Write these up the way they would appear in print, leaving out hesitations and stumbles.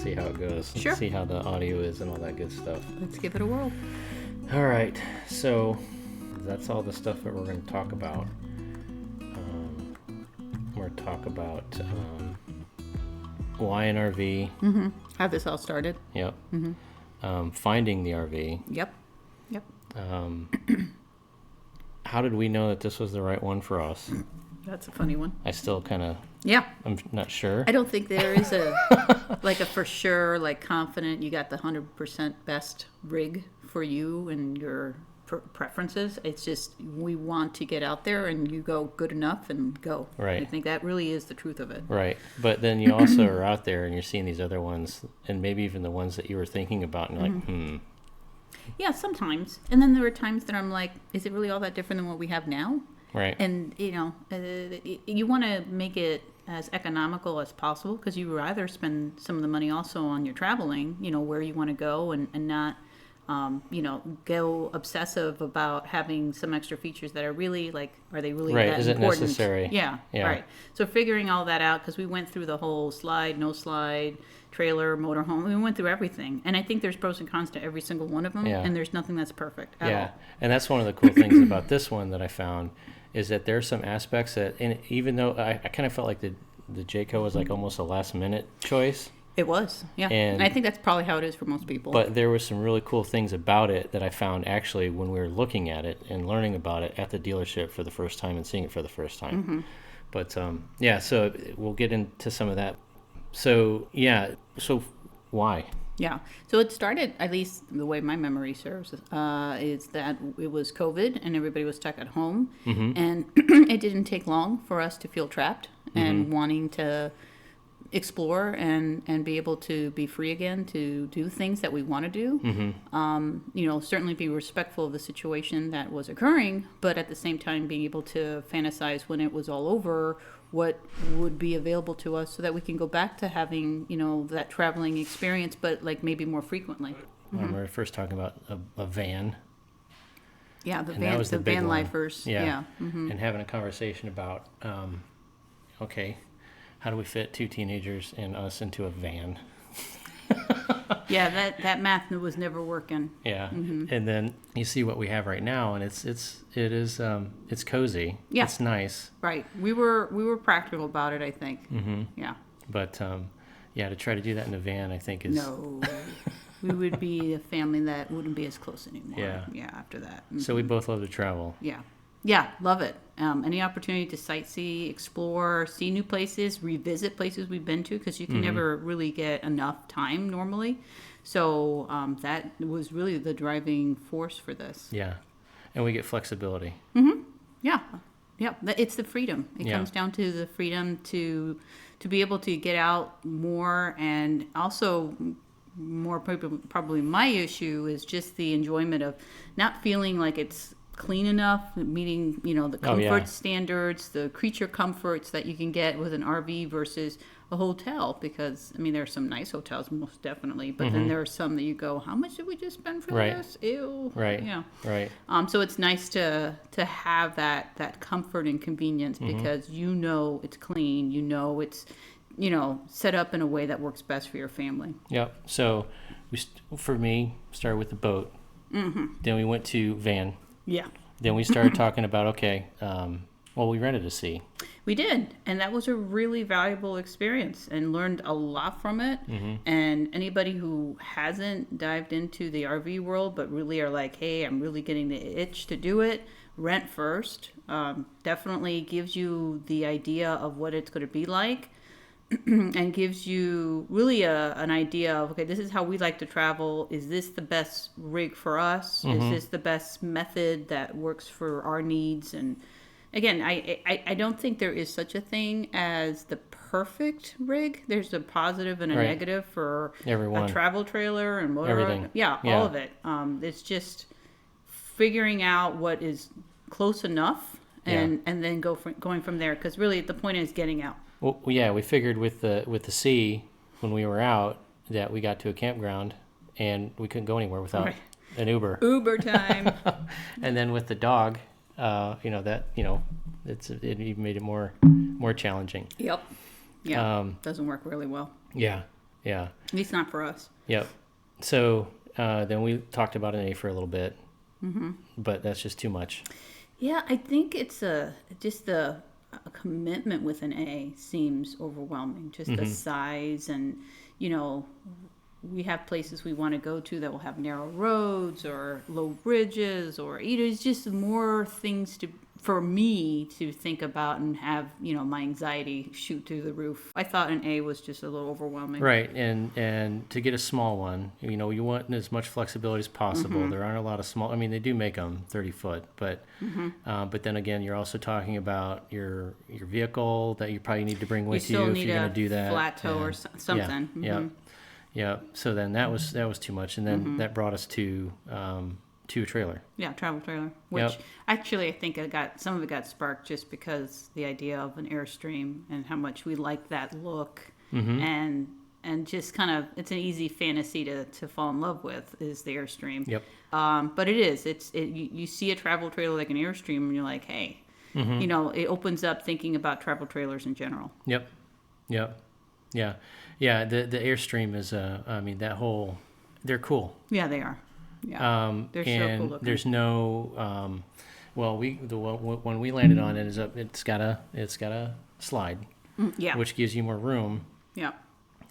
see how it goes. Sure. See how the audio is and all that good stuff. Let's give it a whirl. All right, so that's all the stuff that we're going to talk about. We're going to talk about why an RV. Mm-hmm. How this all started. Yep. Mm-hmm. Finding the RV. Yep. How did we know that this was the right one for us? That's a funny one. I still kind of, Yeah. I'm not sure. I don't think there is a like a for sure, like confident you got the 100% best rig for you and your preferences. It's just we want to get out there and you go good enough and go. Right. I think that really is the truth of it. Right. But then you also are out there and you're seeing these other ones and maybe even the ones that you were thinking about and you're like, Yeah, sometimes. And then there are times that I'm like, is it really all that different than what we have now? Right. And, you want to make it as economical as possible because you would rather spend some of the money also on your traveling, where you want to go and not, go obsessive about having some extra features that are really are they really right. that Is it important? necessary? Yeah, right. So figuring all that out because we went through the whole slide, no slide, trailer, motorhome. We went through everything. And I think there's pros and cons to every single one of them. Yeah. And there's nothing that's perfect at all. And that's one of the cool things about this one that I found is that there's some aspects that, and even though I kind of felt like the Jayco was like almost a last minute choice. It was, yeah. And I think that's probably how it is for most people. But there were some really cool things about it that I found actually when we were looking at it and learning about it at the dealership for the first time and seeing it for the first time. Mm-hmm. But so we'll get into some of that. So why? Yeah. So it started, at least the way my memory serves, is that it was COVID and everybody was stuck at home. Mm-hmm. And it didn't take long for us to feel trapped and wanting to explore and be able to be free again to do things that we want to do. Mm-hmm. Certainly be respectful of the situation that was occurring, but at the same time being able to fantasize when it was all over what would be available to us so that we can go back to having, that traveling experience, but maybe more frequently. I remember first talking about a van. Yeah, And that was the big van one. lifers. Yeah. Mm-hmm. And having a conversation about, how do we fit two teenagers and us into a van? Yeah, that math was never working. Yeah. And then you see what we have right now, and it is cozy. Yeah. It's nice. Right. We were practical about it, I think. Mm-hmm. Yeah. But to try to do that in a van, I think is No. We would be a family that wouldn't be as close anymore. Yeah. Yeah, after that. So we both love to travel. Yeah. Yeah, love it. Any opportunity to sightsee, explore, see new places, revisit places we've been to, because you can never really get enough time normally. So that was really the driving force for this. Yeah. And we get flexibility. Yeah. Yeah. It's the freedom. It comes down to the freedom to be able to get out more, and also more probably my issue is just the enjoyment of not feeling like it's clean enough, meeting the comfort standards, the creature comforts that you can get with an RV versus a hotel. Because there are some nice hotels, most definitely, but then there are some that you go, how much did we just spend for this? Ew. Right. Yeah. Right. So it's nice to have that comfort and convenience because it's clean, it's set up in a way that works best for your family. Yep. So for me, started with the boat. Then we went to van. Yeah. Then we started talking about, we rented a C. We did. And that was a really valuable experience and learned a lot from it. And anybody who hasn't dived into the RV world, but really are like, hey, I'm really getting the itch to do it, rent first. Definitely gives you the idea of what it's going to be like. And gives you really an idea of, okay, this is how we like to travel. Is this the best rig for us? Is this the best method that works for our needs? And again, I don't think there is such a thing as the perfect rig. There's a positive and a negative for everyone. A travel trailer and motor. Everything. Yeah, all of it. It's just figuring out what is close enough and then going from there. Because really the point is getting out. Well, yeah, we figured with the C when we were out that we got to a campground and we couldn't go anywhere without an Uber. Uber time. And then with the dog, it even made it more challenging. Yep. Yeah. Doesn't work really well. Yeah. Yeah. At least not for us. Yep. So then we talked about an A for a little bit, but that's just too much. Yeah, I think it's just a commitment with an A seems overwhelming. Just the size, and we have places we want to go to that will have narrow roads or low bridges, or it's just more things for me to think about and have my anxiety shoot through the roof. I thought an A was just a little overwhelming. Right, and to get a small one, you want as much flexibility as possible. There aren't a lot of small. I mean, they do make them 30 foot, but then again, you're also talking about your vehicle that you probably need to bring with you if you're going to do that. Flat toe or something. Yeah. So then that was too much, and then that brought us to a trailer. Yeah, travel trailer. Which actually I think some of it got sparked just because the idea of an Airstream and how much we like that look, and just kind of it's an easy fantasy to fall in love with is the Airstream. Yep. But it is. You see a travel trailer like an Airstream and you're like, hey, it opens up thinking about travel trailers in general. Yep. Yeah. The Airstream is they're cool. Yeah, they are. Yeah, they're so cool looking. There's no, when we landed on it, it's got a slide, which gives you more room. Yeah.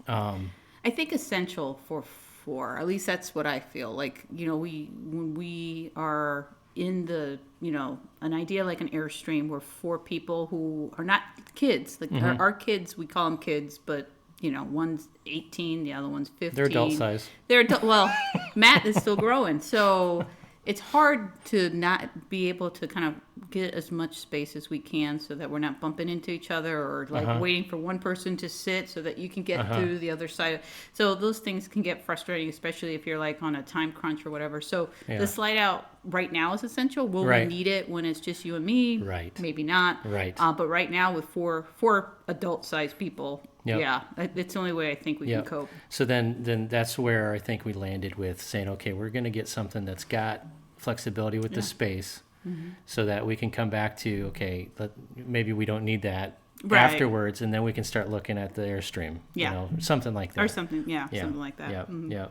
I think essential for at least that's what I feel like. When we are in the an idea like an Airstream, we're for people who are not kids. Like our kids, we call them kids, but one's 18, the other one's 15. They're adult size. Well, Matt is still growing, so it's hard to not be able to kind of get as much space as we can so that we're not bumping into each other or waiting for one person to sit so that you can get through the other side. So those things can get frustrating, especially if you're like on a time crunch or whatever. So the slide out right now is essential. Will we need it when it's just you and me? Right. Maybe not. Right. But right now with four adult-sized people, it's the only way I think we can cope. So then that's where I think we landed with saying, okay, we're going to get something that's got flexibility with the space, so that we can come back to, okay, maybe we don't need that afterwards, and then we can start looking at the Airstream, something like that. Or something, something like that. Yeah.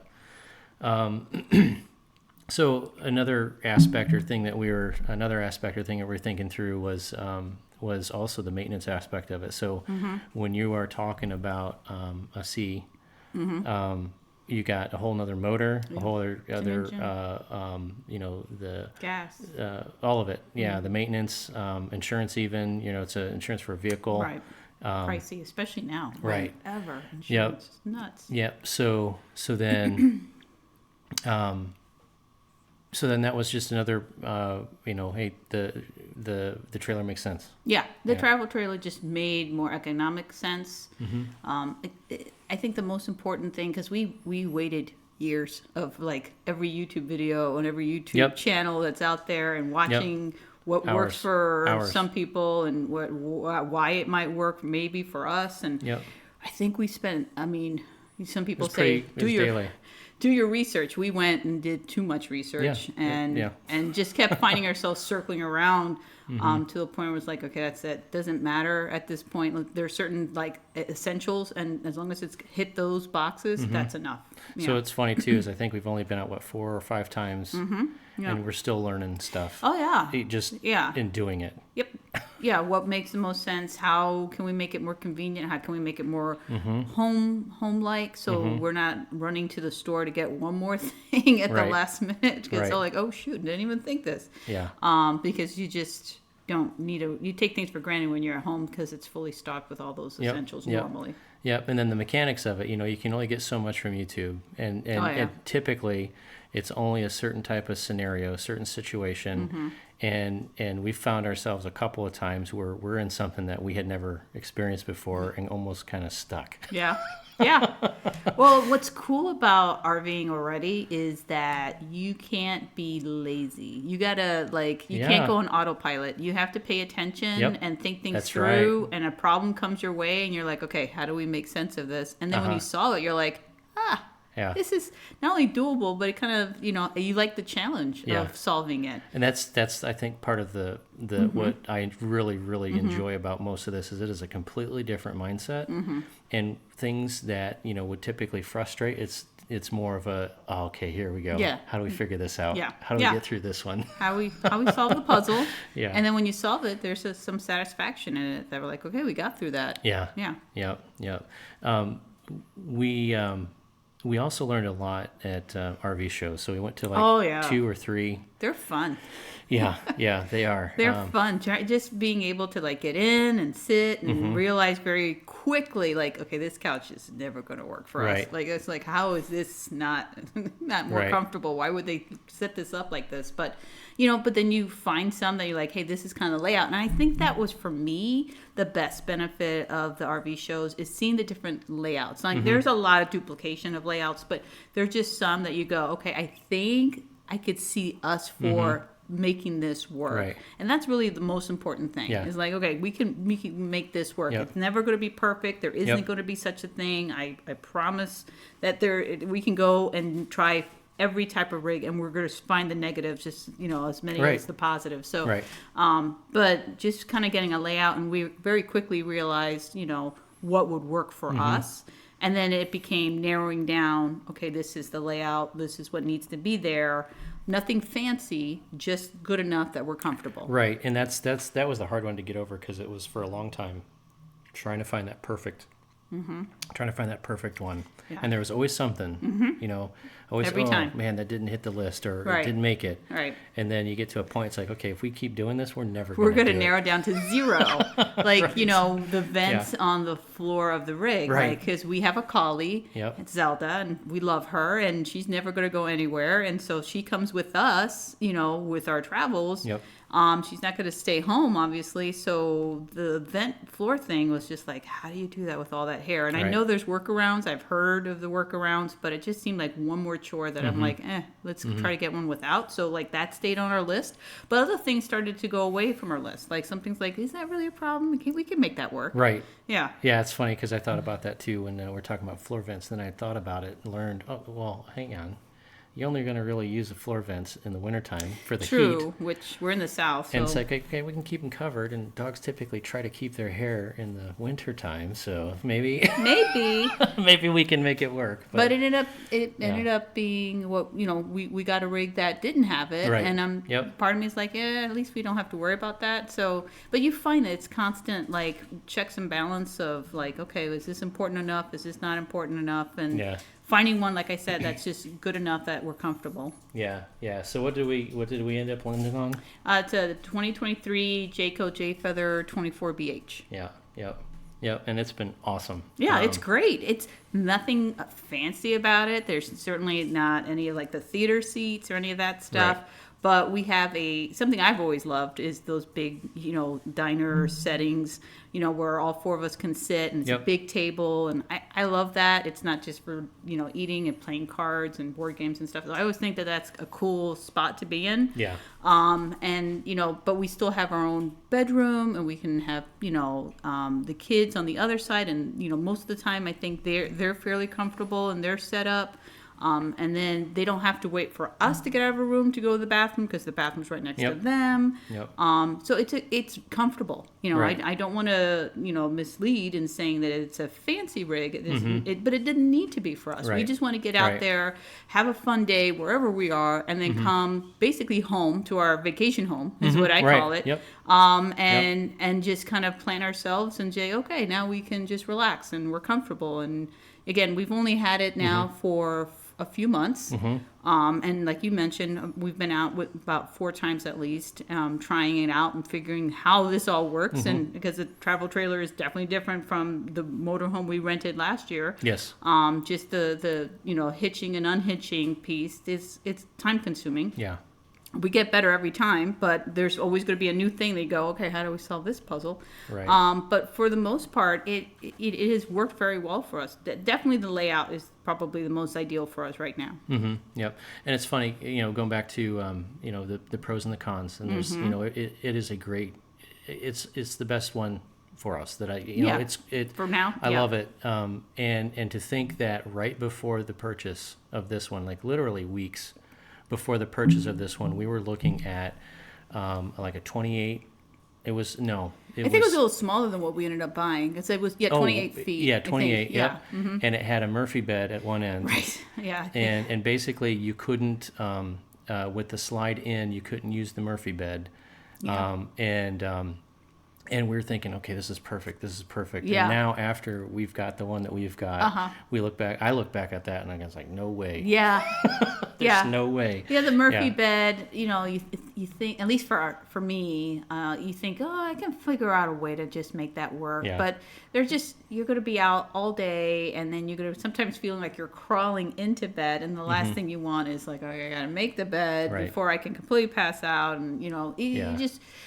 So another aspect or thing that we were thinking through was also the maintenance aspect of it. So when you are talking about a C, you got a whole nother motor, a whole other the gas, all of it. Yeah, the maintenance, insurance, even it's an insurance for a vehicle. Right. Pricey, especially now. Right. Ever insurance is nuts. Yep. So then. So then that was just another, hey, the trailer makes sense. Yeah, the travel trailer just made more economic sense. I think the most important thing, because we waited years of like every YouTube video and every YouTube channel that's out there and watching what works for some people and why it might work maybe for us. And I think we spent, some people say, do your research. We went and did too much research and just kept finding ourselves circling around to the point where it's like, okay, that's it. Doesn't matter at this point. There are certain like essentials, and as long as it's hit those boxes, that's enough. Yeah. So it's funny too, is I think we've only been out 4 or 5 times, and we're still learning stuff. Oh yeah, just in doing it. Yep. Yeah, what makes the most sense? How can we make it more convenient? How can we make it more home-like? So we're not running to the store to get one more thing at the last minute because they're like, oh shoot, didn't even think this. Yeah. Because you just don't need you take things for granted when you're at home because it's fully stocked with all those essentials normally. Yep. And then the mechanics of it, you can only get so much from YouTube, and typically it's only a certain type of scenario, a certain situation. And we found ourselves a couple of times where we're in something that we had never experienced before and almost kind of stuck. Yeah. Well, what's cool about RVing already is that you can't be lazy. You gotta can't go on autopilot. You have to pay attention and think things through. Right. And a problem comes your way, and you're like, okay, how do we make sense of this? And then when you solve it, you're like, this is not only doable, but it kind of, you like the challenge of solving it. And that's I think part of the what I really, really enjoy about most of this is it is a completely different mindset, and things that, would typically frustrate, it's more of a, okay, here we go. Yeah. How do we figure this out? Yeah. How do we get through this one? How we solve the puzzle. Yeah. And then when you solve it, there's some satisfaction in it that we're like, okay, we got through that. Yeah. Yeah. We also learned a lot at RV shows. So we went to like 2 or 3. They're fun. Yeah, they are. They're fun. Just being able to like get in and sit and realize very quickly, like, okay, this couch is never going to work for us. Like, it's like, how is this not more comfortable? Why would they set this up like this? But, but then you find some that you're like, hey, this is kind of layout. And I think that was, for me, the best benefit of the RV shows is seeing the different layouts. Like, there's a lot of duplication of layouts, but there's just some that you go, okay, I think I could see us for making this work, and that's really the most important thing. Is like, okay, we can make this work. It's never going to be perfect. There isn't going to be such a thing. I promise that we can go and try every type of rig, and we're going to find the negatives just as many as the positives. So but just kind of getting a layout, and we very quickly realized what would work for us. And then it became narrowing down, okay, this is the layout, this is what needs to be there. Nothing fancy, just good enough that we're comfortable. Right, and that was the hard one to get over, because it was for a long time trying to find that perfect one. Yeah. And there was always something, always, every time. Man, that didn't hit the list, or right. it didn't make it. Right. And then you get to a point, it's like, okay, if we keep doing this, we're never going to narrow it. down to 0. Like, the vents on the floor of the rig. Right. Because we have a collie, it's Zelda, and we love her, and she's never going to go anywhere. And so she comes with us, with our travels. Yep. She's not going to stay home, obviously. So the vent floor thing was just like, how do you do that with all that hair? And I know there's workarounds. I've heard of the workarounds, but it just seemed like one more chore that I'm like, let's try to get one without. So like that stayed on our list. But other things started to go away from our list. Like some things like, is that really a problem? We can make that work. Right. Yeah. Yeah, it's funny because I thought about that too when we're talking about floor vents. Then I thought about it and learned, oh, well, hang on. You're only going to really use the floor vents in the wintertime for the heat. True, which we're in the South. So. And it's like, okay, we can keep them covered, and dogs typically try to keep their hair in the wintertime, so maybe maybe we can make it work. But it ended up being what, we got a rig that didn't have it, and part of me is like, at least we don't have to worry about that. So, but you find that it's constant, like, checks and balance of, like, okay, is this important enough? Is this not important enough? And finding one, like I said, that's just good enough that we're comfortable. Yeah. So what did we end up landing on? It's a 2023 Jayco Jayfeather 24BH. Yep. And it's been awesome. Yeah, it's great. It's nothing fancy about it. There's certainly not any of like the theater seats or any of that stuff. Right. But we have something I've always loved is those big, diner settings, where all 4 of us can sit, and it's a big table. And I love that. It's not just for, eating and playing cards and board games and stuff. So I always think that that's a cool spot to be in. Yeah. But we still have our own bedroom, and we can have, the kids on the other side. And, most of the time I think they're fairly comfortable in their setup. And then they don't have to wait for us to get out of a room to go to the bathroom because the bathroom's right next to them. So it's comfortable. I don't want to mislead in saying that it's a fancy rig, but it didn't need to be for us. Right. We just want to get out there, have a fun day wherever we are, and then come basically home to our vacation home is what I call it. Yep. And just kind of plan ourselves and say, okay, now we can just relax and we're comfortable. And again, we've only had it now for a few months. And like you mentioned, we've been out with about 4 times at least, trying it out and figuring how this all works. And because the travel trailer is definitely different from the motorhome we rented last year. Yes. Just the hitching and unhitching piece it's time consuming. Yeah. We get better every time, but there's always going to be a new thing. They go, okay, how do we solve this puzzle? Right. But for the most part, it has worked very well for us. Definitely the layout is probably the most ideal for us right now. Yep. And it's funny, going back to, the pros and the cons. And there's, it is a great, it's the best one for us that you know, it for now. I love it. And to think that right before the purchase of this one, like literally weeks before the purchase of this one, we were looking at like a 28. I think it was a little smaller than what we ended up buying. It was 28 feet. Yeah, 28. Yeah. Mm-hmm. And it had a Murphy bed at one end. Right. Yeah. And basically you couldn't with the slide in, you couldn't use the Murphy bed. Yeah. And we were thinking, okay, this is perfect. Yeah. And now after we've got the one that we've got, I look back at that and I was like, no way. Yeah. There's no way. Yeah, the Murphy bed, you know, you think, at least for me, you think, oh, I can figure out a way to just make that work. Yeah. But you're going to be out all day, and then you're going to sometimes feeling like you're crawling into bed, and the last thing you want is like, oh, I got to make the bed before I can completely pass out. And, you know,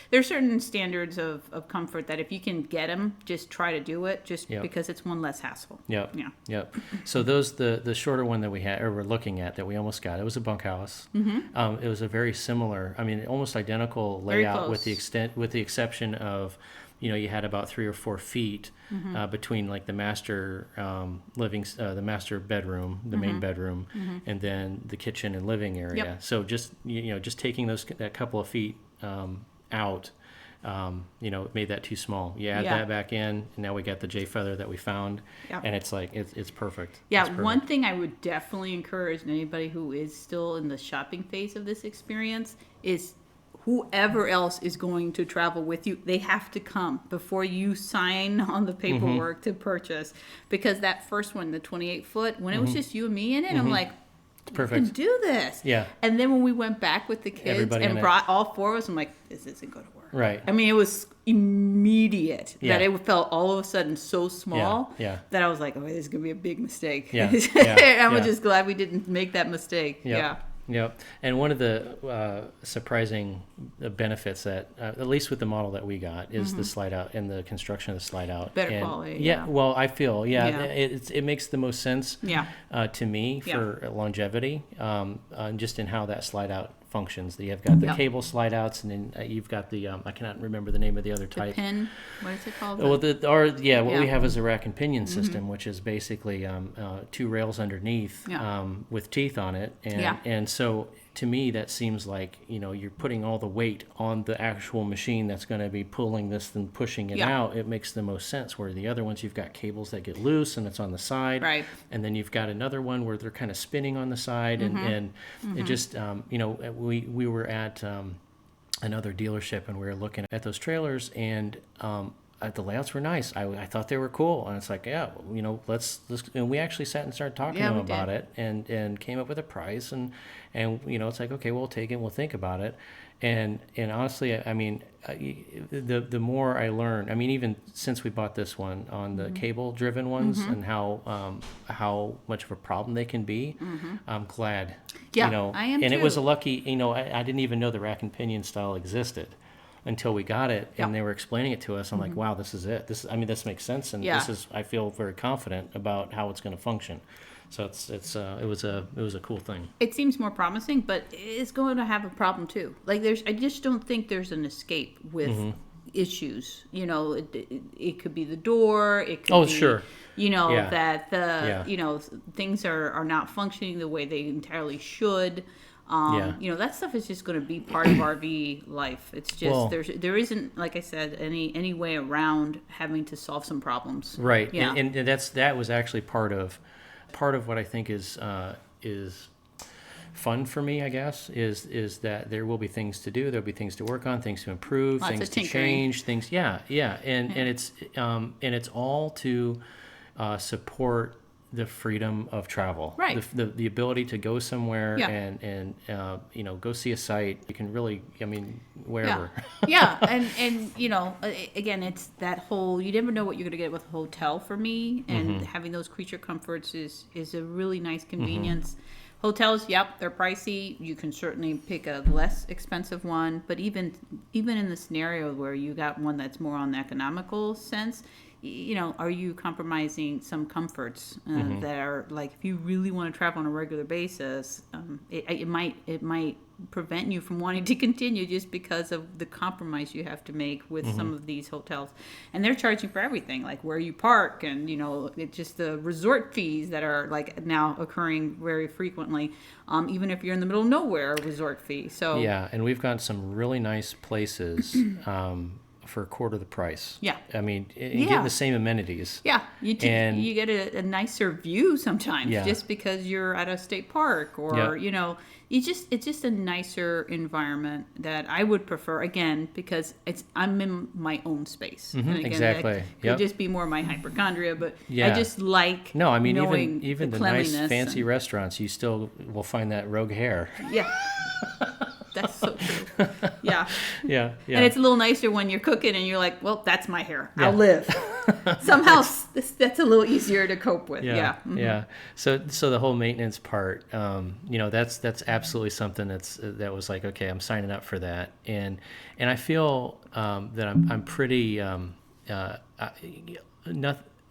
there's certain standards of comfort that if you can get them, just try to do it, just because it's one less hassle. Yep. Yeah. Yep. So the shorter one that we had, or we're looking at, that we almost got, it was a bunkhouse. Mm-hmm. It was a very similar, I mean, almost identical layout with the exception of, you know, you had about 3 or 4 feet between like the master the master bedroom, the main bedroom, and then the kitchen and living area. Yep. So just taking that couple of feet out, it made that too small. You add that back in, and now we got the Jay Feather that we found, and it's like it's perfect. Yeah, it's perfect. One thing I would definitely encourage anybody who is still in the shopping phase of this experience is whoever else is going to travel with you, they have to come before you sign on the paperwork to purchase, because that first one, the 28-foot, when it was just you and me in it, I'm like, perfect. You can do this. Yeah. And then when we went back with the kids and brought all 4 of us, I'm like, this isn't going to work. Right. I mean, it was immediate that it felt all of a sudden so small that I was like, oh, this is going to be a big mistake. Yeah. I'm just glad we didn't make that mistake. Yep. Yeah. Yep. And one of the surprising benefits that, at least with the model that we got, is the slide out and the construction of the slide out. Better quality. Yeah. Well, I feel, it makes the most sense to me for longevity, just in how that slide out functions. You've got the cable slide outs, and then you've got the I cannot remember the name of the other type. The pin. What is it called? Well, what we have is a rack and pinion system, which is basically 2 rails underneath with teeth on it, and so to me that seems like, you're putting all the weight on the actual machine that's going to be pulling this and pushing it out. It makes the most sense. Where the other ones, you've got cables that get loose and it's on the side, right? And then you've got another one where they're kind of spinning on the side, and it just we were at another dealership, and we were looking at those trailers, and the layouts were nice. I thought they were cool, and it's like, let's. And we actually sat and started talking to them about it, and came up with a price, and it's like, okay, we'll take it, we'll think about it, and honestly, I mean, the more I learn, I mean, even since we bought this one on the cable driven ones, and how much of a problem they can be, I'm glad. Yeah, I am and too. It was a lucky, I didn't even know the rack and pinion style existed until we got it, and they were explaining it to us. I'm like, wow, this is it. This makes sense, and I feel very confident about how it's going to function. So it was a cool thing. It seems more promising, but it's going to have a problem too. Like I just don't think there's an escape with issues. It could be the door. It could be, sure. That the things are not functioning the way they entirely should. That stuff is just going to be part of RV life. It's just there isn't, like I said, any way around having to solve some problems. Right. Yeah. And that was actually part of what I think is fun for me, I guess, is that there will be things to do, there'll be things to work on, things to improve, things to change, things. And it's all to support the freedom of travel, right? The ability to go somewhere and go see a site. You can really, wherever. And again, it's that whole, you never know what you're going to get with a hotel for me, and having those creature comforts is a really nice convenience. Hotels, they're pricey. You can certainly pick a less expensive one, but even in the scenario where you got one that's more on the economical sense, are you compromising some comforts that are, like, if you really want to travel on a regular basis, it might prevent you from wanting to continue just because of the compromise you have to make with some of these hotels. And they're charging for everything, like where you park, and it's just the resort fees that are like now occurring very frequently. Even if you're in the middle of nowhere, a resort fee. So yeah, and we've got some really nice places for a quarter of the price. Yeah. I mean, you get the same amenities. Yeah, you get a nicer view sometimes just because you're at a state park, or it's just a nicer environment that I would prefer, again, because I'm in my own space. And again, exactly. That could just be more my hypochondria, but Yeah. I just like No, I mean, knowing even the nice cleanliness fancy restaurants, you still will find that rogue hair. Yeah. That's so true. Yeah. Yeah. And it's a little nicer when you're cooking and you're like, well, that's my hair. Yeah. I'll live. Somehow that's a little easier to cope with. Yeah. Yeah. So the whole maintenance part, that's absolutely something that was like, okay, I'm signing up for that. And I feel that I'm pretty,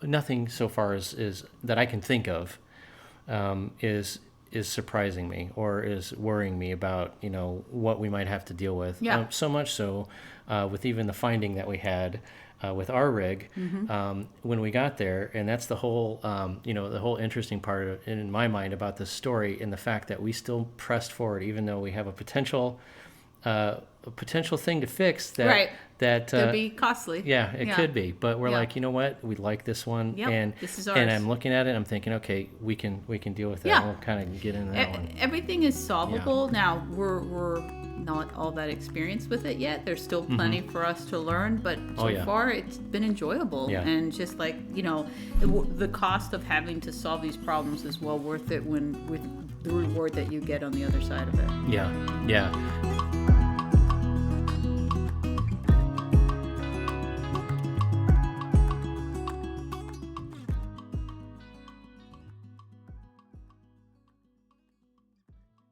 nothing so far is that I can think of is surprising me or is worrying me about what we might have to deal with. Yeah. So much so with even the finding that we had with our rig when we got there, and that's the whole the whole interesting part in my mind about this story, and the fact that we still pressed forward even though we have a potential thing to fix that could be costly. Yeah, it could be, but we're like, you know what, we like this one, and this is ours. And I'm looking at it, I'm thinking, okay, we can deal with that. Yeah. We'll kind of get into that one. Everything is solvable. Now we're not all that experienced with it yet. There's still plenty for us to learn, but so far it's been enjoyable. Yeah. And just like the cost of having to solve these problems is well worth it with the reward that you get on the other side of it. Yeah.